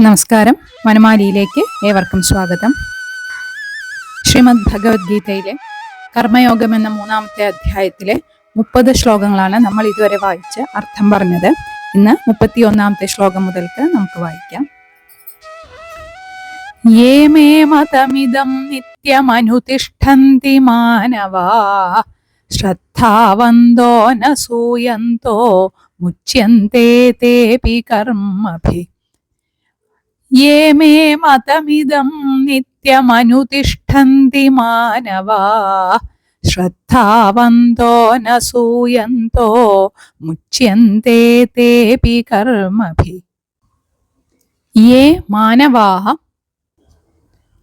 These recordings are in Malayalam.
നമസ്കാരം. വനമാലിയിലേക്ക് ഏവർക്കും സ്വാഗതം. ശ്രീമദ് ഭഗവത്ഗീതയിലെ കർമ്മയോഗം എന്ന 3-ാമത്തെ അധ്യായത്തിലെ 30 ശ്ലോകങ്ങളാണ് നമ്മൾ ഇതുവരെ വായിച്ച് അർത്ഥം പറഞ്ഞത്. ഇന്ന് 31-ാമത്തെ ശ്ലോകം മുതൽക്ക് നമുക്ക് വായിക്കാം. യേ മേ മതമിദം നിത്യമനുതിഷ്ഠന്തി മാനവാ ശ്രദ്ധാവന്തോ ന സൂയന്തോ മുച്യന്തേ തേപി കർമ്മഭി. യേ മേ മതമിദം നിത്യമനുതിഷ്ഠന്തി മാനവാ ശ്രദ്ധാവന്തോ ന സൂയന്തോ മുച്യന്തേ തേപി കർമ്മഭി. യേ മാനവാഹ,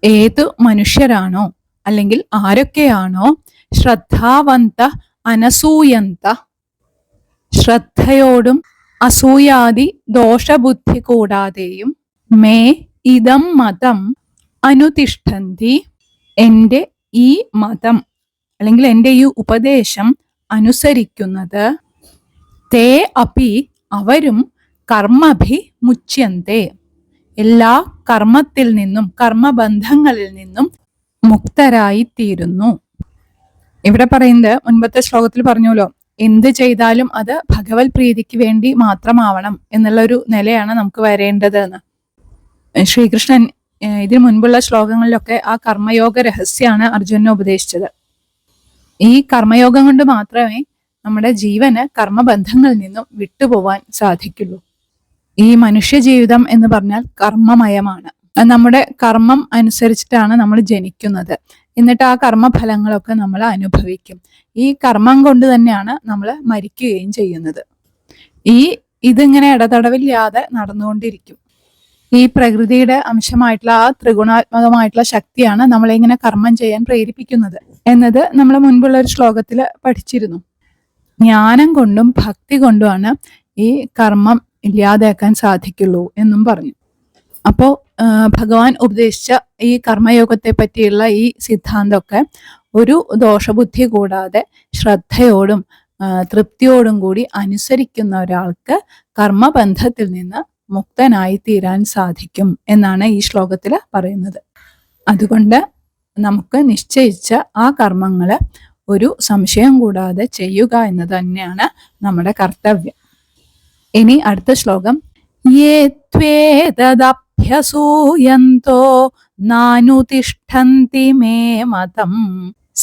ഏതു മനുഷ്യരാണോ അല്ലെങ്കിൽ ആരൊക്കെയാണോ ശ്രദ്ധാവന്ത അനസൂയന്ത, ശ്രദ്ധയോടും അസൂയാദി ദോഷബുദ്ധി കൂടാതെയും മേ ഇദം മതം അനുതിഷ്ഠന്തി, എൻ്റെ ഈ മതം അല്ലെങ്കിൽ എൻ്റെ ഈ ഉപദേശം അനുസരിക്കുന്നത്, തേ അപി അവരും കർമ്മഭി മുച്യന്തേ എല്ലാ കർമ്മത്തിൽ നിന്നും കർമ്മബന്ധങ്ങളിൽ നിന്നും മുക്തരായിത്തീരുന്നു. ഇവിടെ പറയുന്നത് മുൻപത്തെ ശ്ലോകത്തിൽ പറഞ്ഞല്ലോ, എന്ത് ചെയ്താലും അത് ഭഗവത് പ്രീതിക്ക് വേണ്ടി മാത്രമാവണം എന്നുള്ള ഒരു നിലയാണ് നമുക്ക് വരേണ്ടത് എന്ന്. ശ്രീകൃഷ്ണൻ ഇതിനു മുൻപുള്ള ശ്ലോകങ്ങളിലൊക്കെ ആ കർമ്മയോഗ രഹസ്യമാണ് അർജുനനെ ഉപദേശിച്ചത്. ഈ കർമ്മയോഗം കൊണ്ട് മാത്രമേ നമ്മുടെ ജീവന് കർമ്മബന്ധങ്ങളിൽ നിന്നും വിട്ടുപോവാൻ സാധിക്കുള്ളൂ. ഈ മനുഷ്യ ജീവിതം എന്ന് പറഞ്ഞാൽ കർമ്മമയമാണ്. നമ്മുടെ കർമ്മം അനുസരിച്ചിട്ടാണ് നമ്മൾ ജനിക്കുന്നത്. എന്നിട്ട് ആ കർമ്മഫലങ്ങളൊക്കെ നമ്മൾ അനുഭവിക്കും. ഈ കർമ്മം കൊണ്ട് തന്നെയാണ് നമ്മൾ മരിക്കുകയും ചെയ്യുന്നത്. ഇതിങ്ങനെ ഇടതടവില്ലാതെ നടന്നുകൊണ്ടിരിക്കും. ഈ പ്രകൃതിയുടെ അംശമായിട്ടുള്ള ആ ത്രിഗുണാത്മകമായിട്ടുള്ള ശക്തിയാണ് നമ്മളെ ഇങ്ങനെ കർമ്മം ചെയ്യാൻ പ്രേരിപ്പിക്കുന്നത് എന്നത് നമ്മൾ മുൻപുള്ള ഒരു ശ്ലോകത്തിൽ പഠിച്ചിരുന്നു. ജ്ഞാനം കൊണ്ടും ഭക്തി കൊണ്ടുമാണ് ഈ കർമ്മം ഇല്ലാതാക്കാൻ സാധിക്കുള്ളൂ എന്നും പറഞ്ഞു. അപ്പോൾ ഭഗവാൻ ഉപദേശിച്ച ഈ കർമ്മയോഗത്തെ പറ്റിയുള്ള ഈ സിദ്ധാന്തമൊക്കെ ഒരു ദോഷബുദ്ധി കൂടാതെ ശ്രദ്ധയോടും തൃപ്തിയോടും കൂടി അനുസരിക്കുന്ന ഒരാൾക്ക് കർമ്മബന്ധത്തിൽ നിന്ന് മുക്തനായി തീരാൻ സാധിക്കും എന്നാണ് ഈ ശ്ലോകത്തിൽ പറയുന്നത്. അതുകൊണ്ട് നമുക്ക് നിശ്ചയിച്ച ആ കർമ്മങ്ങള് ഒരു സംശയം കൂടാതെ ചെയ്യുക എന്നത് തന്നെയാണ് നമ്മുടെ കർത്തവ്യം. ഇനി അടുത്ത ശ്ലോകം. യേ ത്വേതദഭ്യസൂയന്തോ നാനുതിഷ്ഠന്തി മേ മതം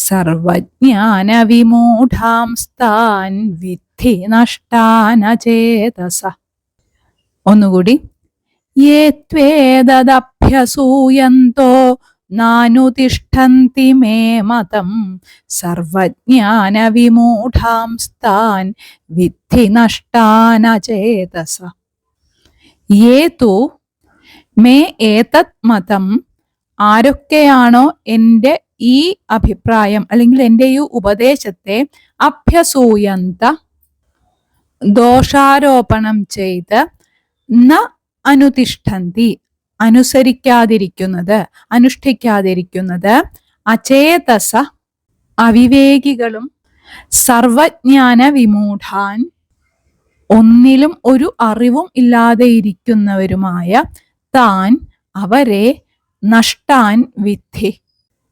സർവജ്ഞാന വിമൂഢാംസ്താൻ വിദ്ധി നഷ്ടാനചേതസ. ഒന്നുകൂടി. യേ ത്വേതദഭ്യസൂയന്തോ നാനുതിഷ്ഠന്തി മേ മതം സർവജ്ഞാന വിമൂഢാംസ്താൻ വിദ്ധി നഷ്ടാനചേതസ. യേ തു മേ ഏതത് മതം, ആരൊക്കെയാണോ എൻ്റെ ഈ അഭിപ്രായം അല്ലെങ്കിൽ എൻ്റെ ഈ ഉപദേശത്തെ അഭ്യസൂയന്ത ദോഷാരോപണം ചെയ്ത് ന അനുതിഷ്ഠന്തി അനുസരിക്കാതിരിക്കുന്നത് അനുഷ്ഠിക്കാതിരിക്കുന്നത് അചേതസ അവിവേകികളും സർവജ്ഞാന വിമൂഢാൻ ഒന്നിലും ഒരു അറിവും ഇല്ലാതെ ഇരിക്കുന്നവരുമായ താൻ അവരെ നഷ്ടാൻ വിദ്ധി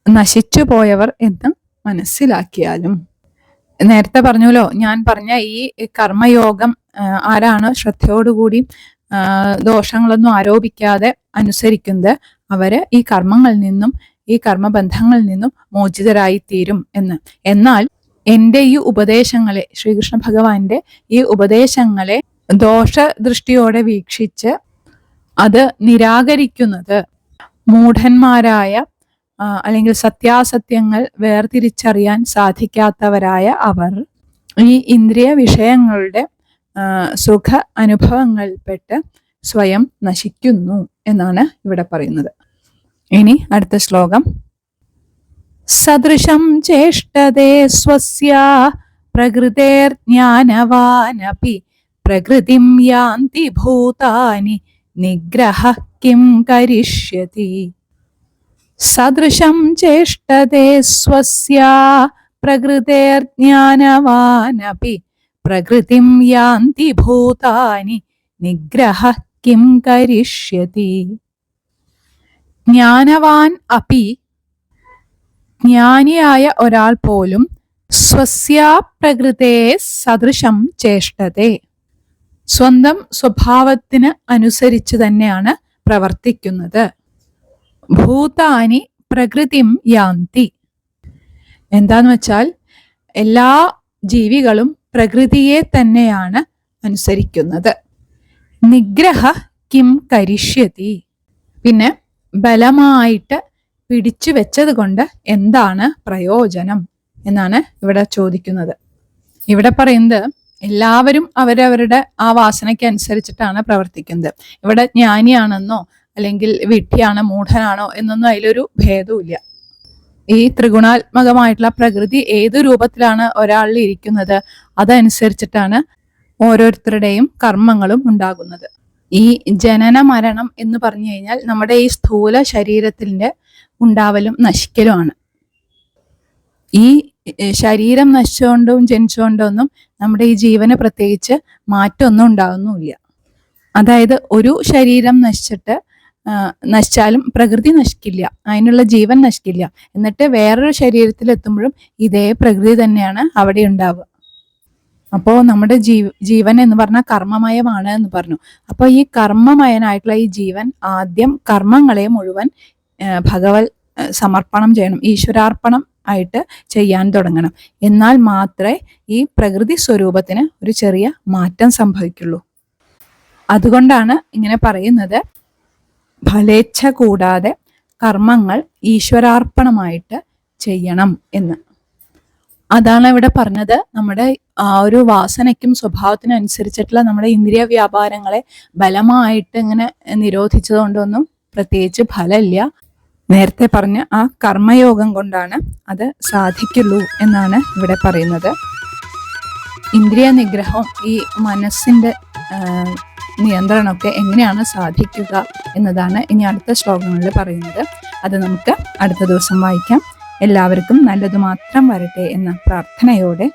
നശിച്ചു പോയവർ എന്ന് മനസ്സിലാക്കിയാലും. നേരത്തെ പറഞ്ഞല്ലോ, ഞാൻ പറഞ്ഞ ഈ കർമ്മയോഗം ആരാണ് ശ്രദ്ധയോടുകൂടി ദോഷങ്ങളൊന്നും ആരോപിക്കാതെ അനുസരിക്കുന്നത് അവര് ഈ കർമ്മങ്ങളിൽ നിന്നും ഈ കർമ്മബന്ധങ്ങളിൽ നിന്നും മോചിതരായി തീരും എന്ന്. എന്നാൽ എൻ്റെ ഈ ഉപദേശങ്ങളെ, ശ്രീകൃഷ്ണ ഭഗവാന്റെ ഈ ഉപദേശങ്ങളെ ദോഷദൃഷ്ടിയോടെ വീക്ഷിച്ച് അത് നിരാകരിക്കുന്നത് മൂഢന്മാരായ അല്ലെങ്കിൽ സത്യാസത്യങ്ങൾ വേർതിരിച്ചറിയാൻ സാധിക്കാത്തവരായ അവർ ഈ ഇന്ദ്രിയ വിഷയങ്ങളുടെ സുഖ അനുഭവങ്ങളിൽപ്പെട്ട് സ്വയം നശിക്കുന്നു എന്നാണ് ഇവിടെ പറയുന്നത്. ഇനി അടുത്ത ശ്ലോകം. സദൃശം ചേഷ്ടതേ സ്വസ്യ പ്രകൃതേർജ്ഞാനവാനപി പ്രകൃതിം യാന്തി ഭൂതാനി നിഗ്രഹ കിം കരിഷ്യതി. സദൃശം ചേഷ്ടതേ സ്വസ്യ പ്രകൃതേർജ്ഞാനവാനപി പ്രകൃതിം യാന്തി ഭൂതാനി നിഗ്രഹ കിം കരിഷ്യതി. ജ്ഞാനവാൻ അപി, ജ്ഞാനിയായ ഒരാൾ പോലും സ്വസ്യാ പ്രകൃതേ സദൃശം ചേഷ്ടതേ, സ്വന്തം സ്വഭാവത്തിന് അനുസരിച്ച് തന്നെയാണ് പ്രവർത്തിക്കുന്നത്. ഭൂതാനി പ്രകൃതിം യാന്തി, എന്താന്ന് വെച്ചാൽ എല്ലാ ജീവികളും പ്രകൃതിയെ തന്നെയാണ് അനുസരിക്കുന്നത്. നിഗ്രഹ കിം കരിഷ്യതി, പിന്നെ ബലമായിട്ട് പിടിച്ചു വെച്ചത് കൊണ്ട് എന്താണ് പ്രയോജനം എന്നാണ് ഇവിടെ ചോദിക്കുന്നത്. ഇവിടെ പറയുന്നത് എല്ലാവരും അവരവരുടെ ആ വാസനയ്ക്ക് അനുസരിച്ചിട്ടാണ് പ്രവർത്തിക്കുന്നത്. ഇവിടെ ജ്ഞാനിയാണെന്നോ അല്ലെങ്കിൽ വിഡ്ഢിയാണ് മൂഢനാണോ എന്നൊന്നും അതിലൊരു ഭേദവുമില്ല. ഈ ത്രിഗുണാത്മകമായിട്ടുള്ള പ്രകൃതി ഏത് രൂപത്തിലാണ് ഒരാളിൽ ഇരിക്കുന്നത് അതനുസരിച്ചിട്ടാണ് ഓരോരുത്തരുടെയും കർമ്മങ്ങളും ഉണ്ടാകുന്നത്. ഈ ജനന മരണം എന്ന് പറഞ്ഞു കഴിഞ്ഞാൽ നമ്മുടെ ഈ സ്ഥൂല ശരീരത്തിന്റെ ഉണ്ടാവലും നശിക്കലുമാണ്. ഈ ശരീരം നശിച്ചുകൊണ്ടും ജനിച്ചുകൊണ്ടൊന്നും നമ്മുടെ ഈ ജീവന് പ്രത്യേകിച്ച് മാറ്റമൊന്നും ഉണ്ടാകുന്നുമില്ല. അതായത് ഒരു ശരീരം നശിച്ചാലും പ്രകൃതി നശിക്കില്ല, അതിനുള്ള ജീവൻ നശിക്കില്ല. എന്നിട്ട് വേറൊരു ശരീരത്തിൽ എത്തുമ്പോഴും ഇതേ പ്രകൃതി തന്നെയാണ് അവിടെ ഉണ്ടാവുക. അപ്പോൾ നമ്മുടെ ജീവൻ എന്ന് പറഞ്ഞാൽ കർമ്മമയമാണ് എന്ന് പറഞ്ഞു. അപ്പോൾ ഈ കർമ്മമയനായിട്ടുള്ള ഈ ജീവൻ ആദ്യം കർമ്മങ്ങളെ മുഴുവൻ ഭഗവത് സമർപ്പണം ചെയ്യണം, ഈശ്വരാർപ്പണം ആയിട്ട് ചെയ്യാൻ തുടങ്ങണം. എന്നാൽ മാത്രമേ ഈ പ്രകൃതി സ്വരൂപത്തിന് ഒരു ചെറിയ മാറ്റം സംഭവിക്കുള്ളൂ. അതുകൊണ്ടാണ് ഇങ്ങനെ പറയുന്നത്, ഫലേച്ഛ കൂടാതെ കർമ്മങ്ങൾ ഈശ്വരാർപ്പണമായിട്ട് ചെയ്യണം എന്ന്. അതാണ് ഇവിടെ പറഞ്ഞത്. നമ്മുടെ ആ ഒരു വാസനയ്ക്കും സ്വഭാവത്തിനും അനുസരിച്ചിട്ടുള്ള നമ്മുടെ ഇന്ദ്രിയ വ്യാപാരങ്ങളെ ബലമായിട്ട് ഇങ്ങനെ നിരോധിച്ചത് കൊണ്ടൊന്നും പ്രത്യേകിച്ച് ഫലമില്ല. നേരത്തെ പറഞ്ഞ ആ കർമ്മയോഗം കൊണ്ടാണ് അത് സാധിക്കുള്ളൂ എന്നാണ് ഇവിടെ പറയുന്നത്. ഇന്ദ്രിയ നിഗ്രഹവും ഈ മനസ്സിന്റെ നിയന്ത്രണമൊക്കെ എങ്ങനെയാണ് സാധിക്കുക എന്നതാണ് ഇനി അടുത്ത ശ്ലോകങ്ങളിൽ പറയുന്നത്. അത് നമുക്ക് അടുത്ത ദിവസം വായിക്കാം. എല്ലാവർക്കും നല്ലത് മാത്രം വരട്ടെ എന്ന പ്രാർത്ഥനയോടെ